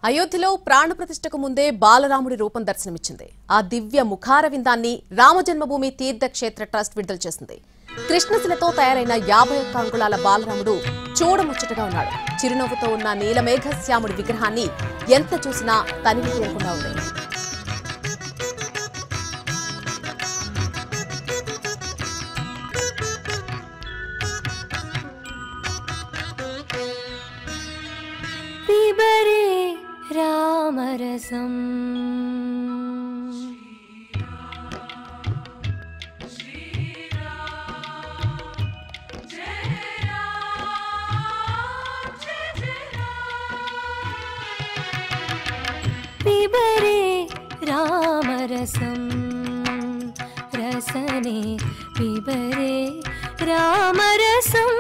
అయోధ్యలో ప్రాణప్రతిష్ఠకు ముందే బాలరాముడి రూపం దర్శనమిచ్చింది. ఆ దివ్య ముఖారవిందాన్ని రామజన్మభూమి తీర్థక్షేత్ర ట్రస్ట్ విడుదల చేసింది. కృష్ణశిలతో తయారైన 51 అంగుళాల బాలరాముడు చూడముచ్చటగా ఉన్నాడు. చిరునవ్వుతో ఉన్న నీలమేఘశ్యాముడి విగ్రహాన్ని ఎంత చూసినా తనివి తీరకుండా ఉంది. రామరసం పిబరే రామరసం రసనే పిబరే రామరసం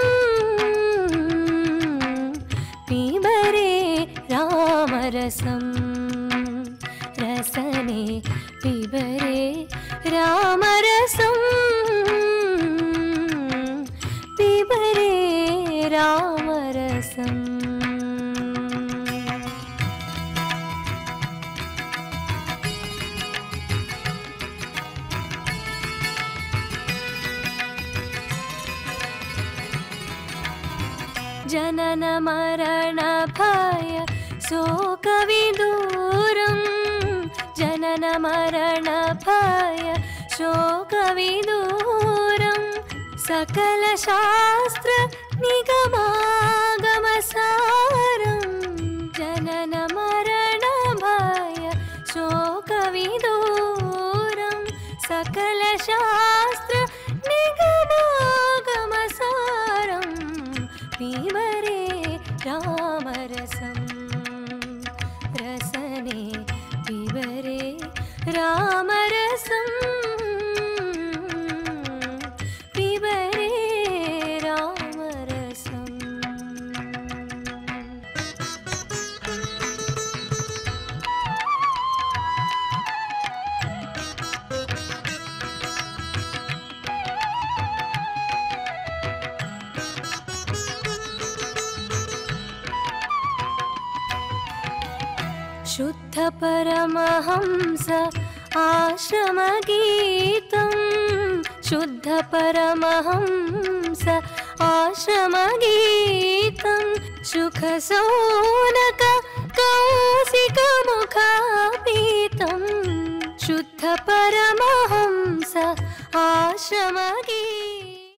పిబరే రామరసం రసనే పిబరే రామరసం పిబరే రామరసం. जनन मरण भय शोक विदूरं जनन मरण भय शोक विदूरं सकल शास्त्र निगमागम सारं जनन मरण भय शोक विदूरं सकल शास्त्र निगमागम सारं पिबरे रामरसं रसने पिबरे रामरसं पिबरे रामरसं. शुद्ध परमहंस आश्रमगीतं शुद्ध परमहंस आश्रमगीतं सुखसौनक कौशिकमुखापीतं शुद्ध परमहंस आश्रमगीतं.